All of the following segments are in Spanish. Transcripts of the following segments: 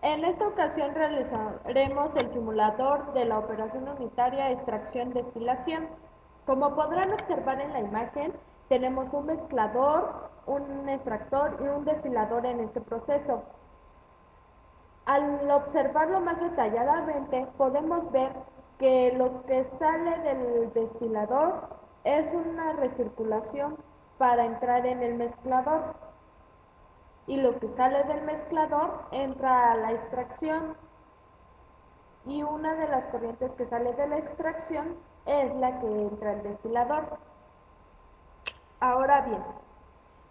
En esta ocasión realizaremos el simulador de la operación unitaria extracción-destilación. Como podrán observar en la imagen, tenemos un mezclador, un extractor y un destilador en este proceso. Al observarlo más detalladamente, podemos ver que lo que sale del destilador es una recirculación para entrar en el mezclador y lo que sale del mezclador entra a la extracción y una de las corrientes que sale de la extracción es la que entra al destilador. Ahora bien,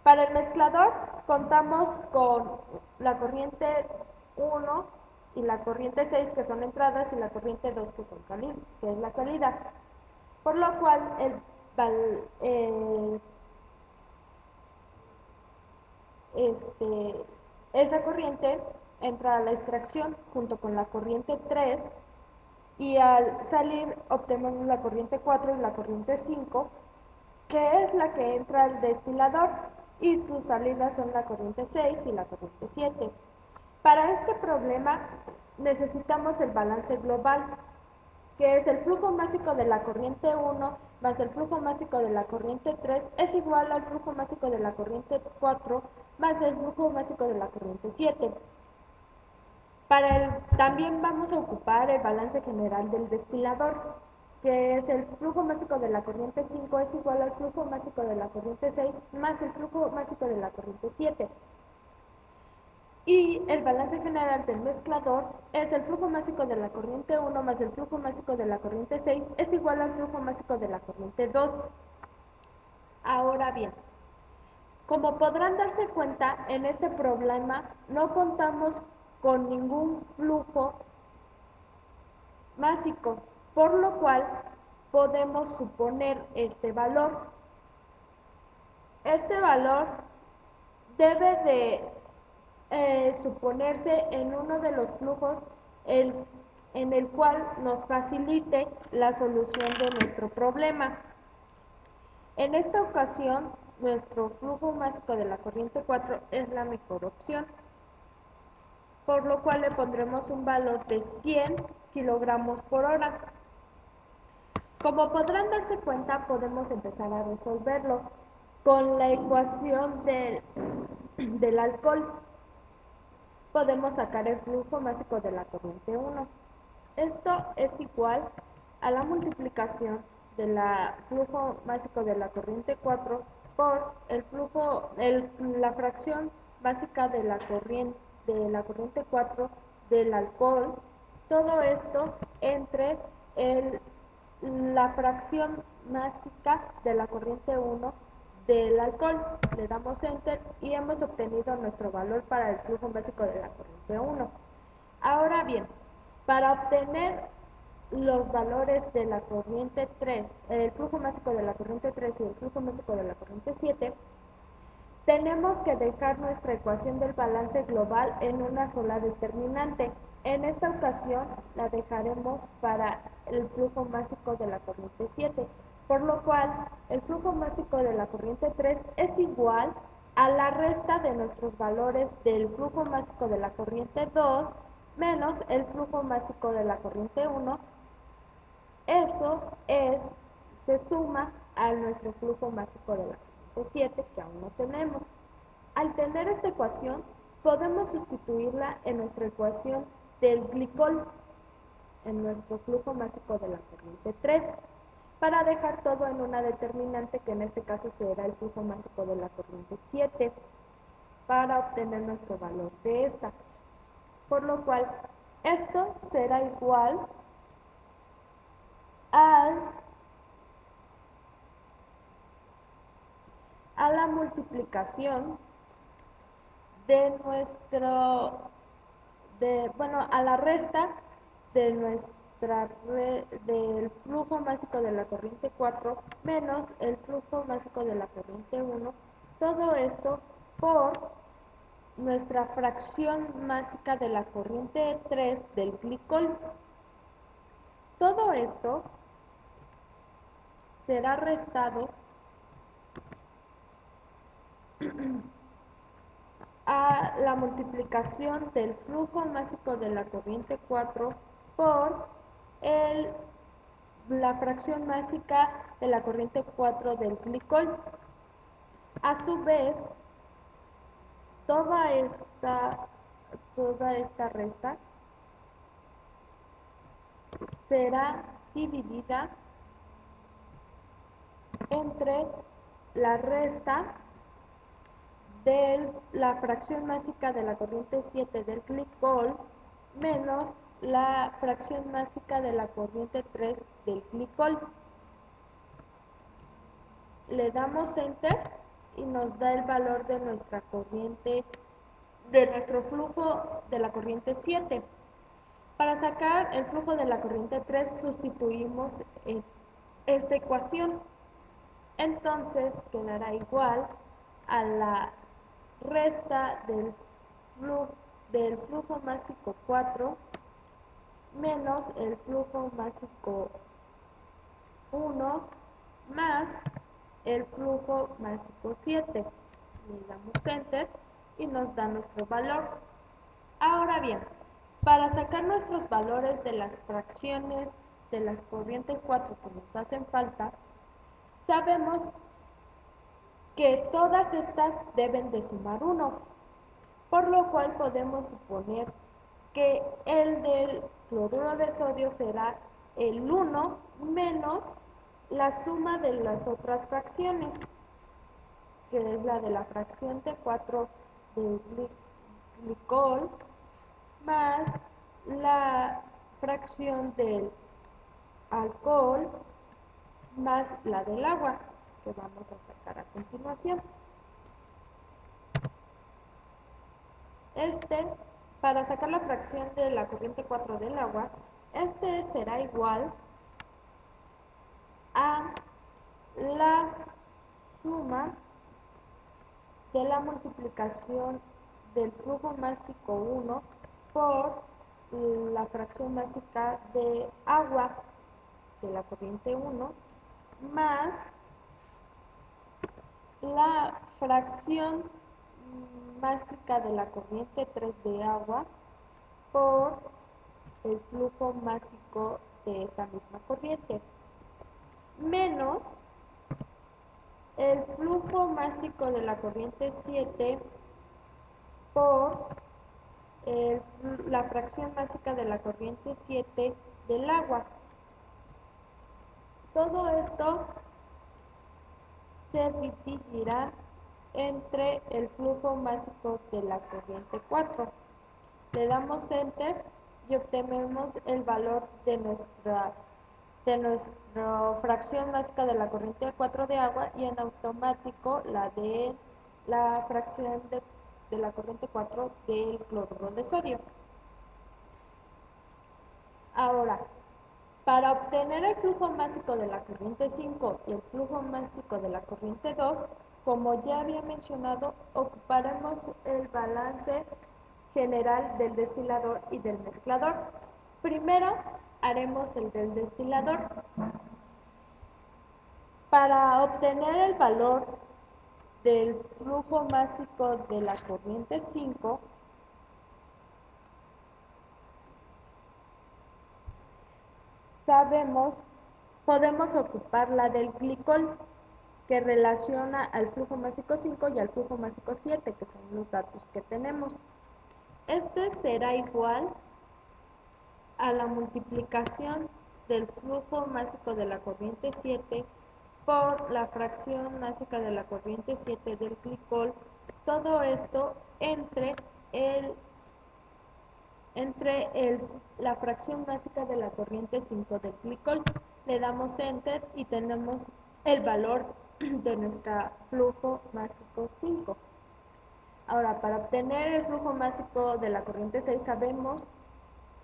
para el mezclador contamos con la corriente 1 y la corriente 6 que son entradas y la corriente 2 que son que es la salida. Por lo cual esa corriente entra a la extracción junto con la corriente 3 y al salir obtenemos la corriente 4 y la corriente 5 que es la que entra al destilador y sus salidas son la corriente 6 y la corriente 7. Para este problema necesitamos el balance global, que es el flujo másico de la corriente 1 más el flujo másico de la corriente 3 es igual al flujo másico de la corriente 4 más el flujo másico de la corriente 7. También vamos a ocupar el balance general del destilador, que es el flujo másico de la corriente 5 es igual al flujo másico de la corriente 6 más el flujo másico de la corriente 7. Y el balance general del mezclador es el flujo másico de la corriente 1 más el flujo másico de la corriente 6 es igual al flujo másico de la corriente 2. Ahora bien, como podrán darse cuenta, en este problema no contamos con ningún flujo másico, por lo cual podemos suponer este valor. Este valor debe de suponerse en uno de los flujos en el cual nos facilite la solución de nuestro problema. En esta ocasión, nuestro flujo másico de la corriente 4 es la mejor opción, por lo cual le pondremos un valor de 100 kilogramos por hora. Como podrán darse cuenta, podemos empezar a resolverlo con la ecuación del alcohol. Podemos sacar el flujo másico de la corriente 1. Esto es igual a la multiplicación del flujo másico de la corriente 4 por la fracción básica de la corriente 4 del alcohol. Todo esto entre la fracción básica de la corriente 1 del alcohol. Le damos Enter y hemos obtenido nuestro valor para el flujo básico de la corriente 1. Ahora bien, para obtener los valores de la corriente 3, el flujo básico de la corriente 3 y el flujo básico de la corriente 7, tenemos que dejar nuestra ecuación del balance global en una sola determinante. En esta ocasión la dejaremos para el flujo másico de la corriente 7, por lo cual el flujo másico de la corriente 3 es igual a la resta de nuestros valores del flujo másico de la corriente 2 menos el flujo másico de la corriente 1. Eso se suma a nuestro flujo másico de la corriente 7 que aún no tenemos. Al tener esta ecuación, podemos sustituirla en nuestra ecuación del glicol, en nuestro flujo másico de la corriente 3, para dejar todo en una determinante que en este caso será el flujo másico de la corriente 7, para obtener nuestro valor de esta. Por lo cual, esto será igual a la multiplicación de a la resta de del flujo másico de la corriente 4 menos el flujo másico de la corriente 1, todo esto por nuestra fracción másica de la corriente 3 del glicol. Todo esto será restado a la multiplicación del flujo másico de la corriente 4 por la fracción másica de la corriente 4 del glicol. A su vez, toda esta resta será dividida entre la resta de la fracción másica de la corriente 7 del glicol menos la fracción másica de la corriente 3 del glicol. Le damos enter y nos da el valor de nuestra corriente, de nuestro flujo de la corriente 7. Para sacar el flujo de la corriente 3 sustituimos en esta ecuación. Entonces quedará igual a la resta del flujo másico 4 menos el flujo másico 1 más el flujo másico 7. Le damos enter y nos da nuestro valor. Ahora bien, para sacar nuestros valores de las fracciones de las corrientes 4 que nos hacen falta, sabemos que todas estas deben de sumar 1, por lo cual podemos suponer que el del cloruro de sodio será el 1 menos la suma de las otras fracciones, que es la de la fracción de 4 del glicol más la fracción del alcohol más la del agua, que vamos a sacar a continuación. Para sacar la fracción de la corriente 4 del agua, será igual a la suma de la multiplicación del flujo másico 1 por la fracción másica de agua de la corriente 1 más la fracción másica de la corriente 3 de agua por el flujo másico de esta misma corriente, menos el flujo másico de la corriente 7 por la fracción másica de la corriente 7 del agua. Todo esto se dividirá entre el flujo másico de la corriente 4. Le damos enter y obtenemos el valor de nuestra fracción másica de la corriente 4 de agua y en automático la de la fracción de la corriente 4 del cloruro de sodio. Ahora, para obtener el flujo másico de la corriente 5 y el flujo másico de la corriente 2, como ya había mencionado, ocuparemos el balance general del destilador y del mezclador. Primero haremos el del destilador. Para obtener el valor del flujo másico de la corriente 5, podemos ocupar la del glicol, que relaciona al flujo másico 5 y al flujo másico 7, que son los datos que tenemos. Será igual a la multiplicación del flujo másico de la corriente 7 por la fracción másica de la corriente 7 del glicol, todo esto entre la fracción másica de la corriente 5 del glicol. Le damos enter y tenemos el valor de nuestro flujo másico 5. Ahora, para obtener el flujo másico de la corriente 6 sabemos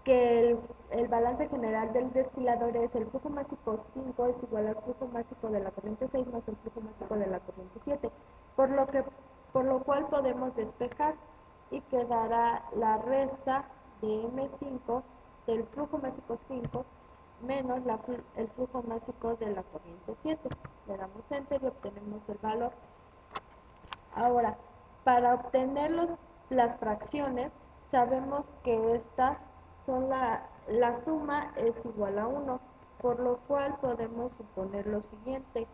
que el balance general del destilador es el flujo másico 5 es igual al flujo másico de la corriente 6 más el flujo másico de la corriente 7, por lo cual podemos despejar y quedará la resta de M5 del flujo másico 5 menos el flujo másico de la corriente 7. Le damos enter y obtenemos el valor. Ahora, para obtener las fracciones, sabemos que estas son la suma es igual a 1, por lo cual podemos suponer lo siguiente: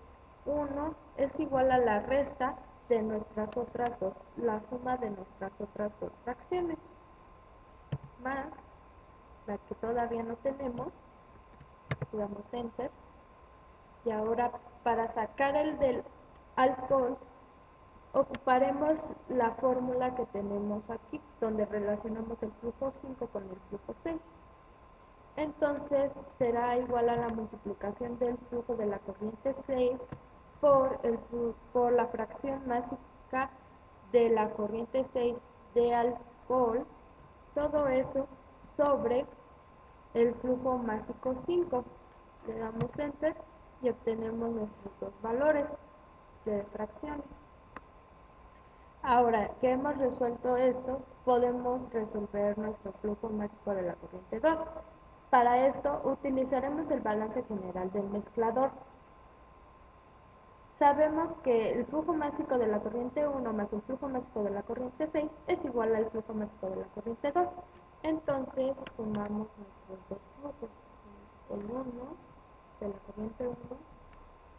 1 es igual a la resta de nuestras otras dos, la suma de nuestras otras dos fracciones, más la que todavía no tenemos, le damos enter, y ahora para sacar el del alcohol ocuparemos la fórmula que tenemos aquí, donde relacionamos el flujo 5 con el flujo 6. Entonces será igual a la multiplicación del flujo de la corriente 6 por la fracción másica de la corriente 6 de alcohol, todo eso sobre el flujo másico 5. Le damos enter y obtenemos nuestros dos valores de fracciones. Ahora que hemos resuelto esto, podemos resolver nuestro flujo másico de la corriente 2. Para esto utilizaremos el balance general del mezclador. Sabemos que el flujo másico de la corriente 1 más el flujo másico de la corriente 6 es igual al flujo másico de la corriente 2. Entonces sumamos nuestros dos flujos, el 1 de la corriente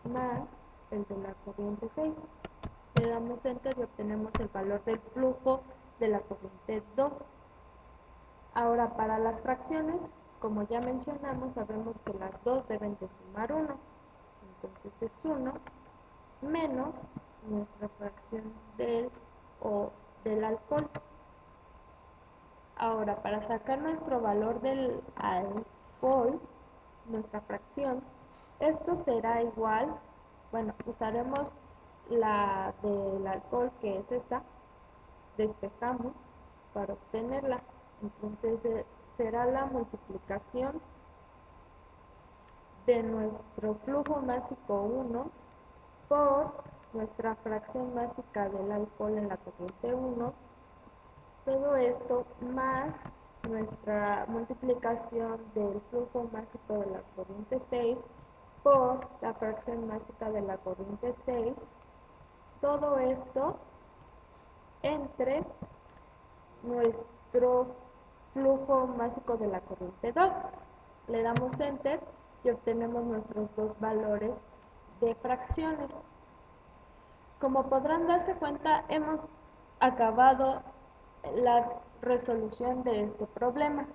1 más el de la corriente 6. Le damos enter y obtenemos el valor del flujo de la corriente 2. Ahora para las fracciones, como ya mencionamos, sabemos que las dos deben de sumar 1. Entonces es 1 menos nuestra fracción del alcohol. Ahora para sacar nuestro valor del alcohol, nuestra fracción, esto será igual, bueno, usaremos la del alcohol, que es esta, despejamos para obtenerla. Entonces será la multiplicación de nuestro flujo másico 1 por nuestra fracción másica del alcohol en la corriente 1, todo esto más nuestra multiplicación del flujo másico de la corriente 6 por la fracción másica de la corriente 6, todo esto entre nuestro flujo másico de la corriente 2. Le damos enter y obtenemos nuestros dos valores de fracciones. Como podrán darse cuenta, hemos acabado la resolución de este problema.